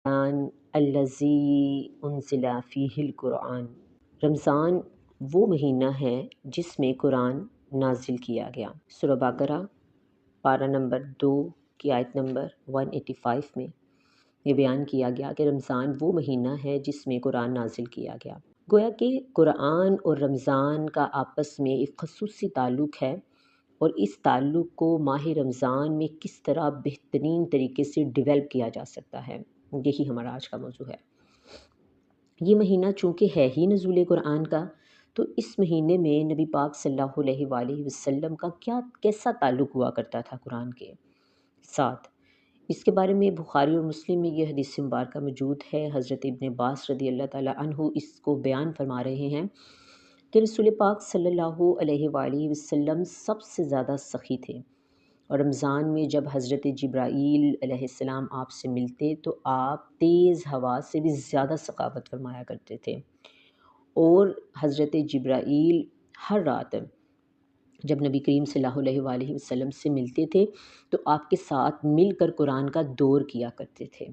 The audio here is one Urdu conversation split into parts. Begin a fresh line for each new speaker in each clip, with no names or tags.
الذی انزل فیہ القرآن، رمضان وہ مہینہ ہے جس میں قرآن نازل کیا گیا۔ سورہ بقرہ پارہ نمبر 2 کی آیت نمبر 185 میں یہ بیان کیا گیا کہ رمضان وہ مہینہ ہے جس میں قرآن نازل کیا گیا۔ گویا کہ قرآن اور رمضان کا آپس میں ایک خصوصی تعلق ہے، اور اس تعلق کو ماہ رمضان میں کس طرح بہترین طریقے سے ڈیولپ کیا جا سکتا ہے، یہی ہمارا آج کا موضوع ہے۔ یہ مہینہ چونکہ ہے ہی نزول قرآن کا، تو اس مہینے میں نبی پاک صلی اللہ علیہ وآلہ وسلم کا کیسا تعلق ہوا کرتا تھا قرآن کے ساتھ، اس کے بارے میں بخاری اور مسلم میں یہ حدیث مبارکہ موجود ہے۔ حضرت ابن عباس رضی اللہ تعالیٰ عنہ اس کو بیان فرما رہے ہیں کہ رسول پاک صلی اللہ علیہ وآلہ وسلم سب سے زیادہ سخی تھے، اور رمضان میں جب حضرت جبرائیل علیہ السلام آپ سے ملتے تو آپ تیز ہوا سے بھی زیادہ سخاوت فرمایا کرتے تھے، اور حضرت جبرائیل ہر رات جب نبی کریم صلی اللہ علیہ وآلہ وسلم سے ملتے تھے تو آپ کے ساتھ مل کر قرآن کا دور کیا کرتے تھے۔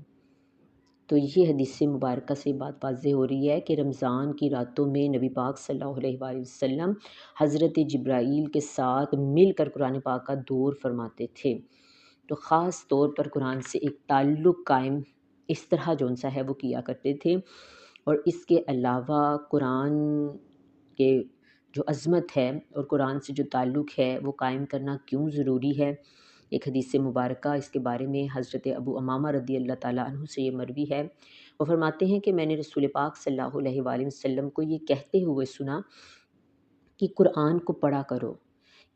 تو یہ حدیث مبارکہ سے بات واضح ہو رہی ہے کہ رمضان کی راتوں میں نبی پاک صلی اللہ علیہ وآلہ وسلم حضرت جبرائیل کے ساتھ مل کر قرآن پاک کا دور فرماتے تھے، تو خاص طور پر قرآن سے ایک تعلق قائم اس طرح جون سا ہے وہ کیا کرتے تھے۔ اور اس کے علاوہ قرآن کے جو عظمت ہے اور قرآن سے جو تعلق ہے وہ قائم کرنا کیوں ضروری ہے، ایک حدیث مبارکہ اس کے بارے میں حضرت ابو امامہ رضی اللہ تعالیٰ عنہ سے یہ مروی ہے۔ وہ فرماتے ہیں کہ میں نے رسول پاک صلی اللہ علیہ وآلہ وسلم کو یہ کہتے ہوئے سنا کہ قرآن کو پڑھا کرو،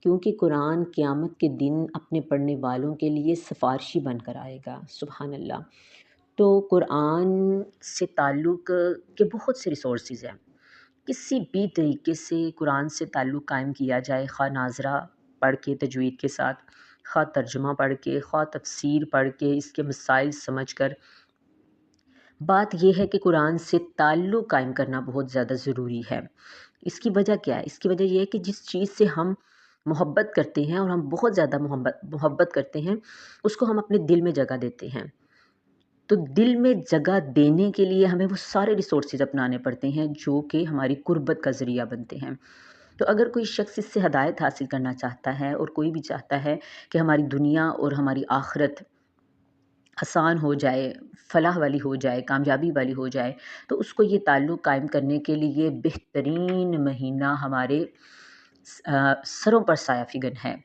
کیونکہ قرآن قیامت کے دن اپنے پڑھنے والوں کے لیے سفارشی بن کر آئے گا۔ سبحان اللہ۔ تو قرآن سے تعلق کے بہت سے ریسورسز ہیں، کسی بھی طریقے سے قرآن سے تعلق قائم کیا جائے، خواہ ناظرہ پڑھ کے تجوید کے ساتھ، خواہ ترجمہ پڑھ کے، خواہ تفسیر پڑھ کے، اس کے مسائل سمجھ کر، بات یہ ہے کہ قرآن سے تعلق قائم کرنا بہت زیادہ ضروری ہے۔ اس کی وجہ کیا ہے؟ اس کی وجہ یہ ہے کہ جس چیز سے ہم محبت کرتے ہیں اور ہم بہت زیادہ محبت کرتے ہیں، اس کو ہم اپنے دل میں جگہ دیتے ہیں، تو دل میں جگہ دینے کے لیے ہمیں وہ سارے ریسورسز اپنانے پڑتے ہیں جو کہ ہماری قربت کا ذریعہ بنتے ہیں۔ تو اگر کوئی شخص اس سے ہدایت حاصل کرنا چاہتا ہے، اور کوئی بھی چاہتا ہے کہ ہماری دنیا اور ہماری آخرت آسان ہو جائے، فلاح والی ہو جائے، کامیابی والی ہو جائے، تو اس کو یہ تعلق قائم کرنے کے لیے بہترین مہینہ ہمارے سروں پر سایہ فگن ہے۔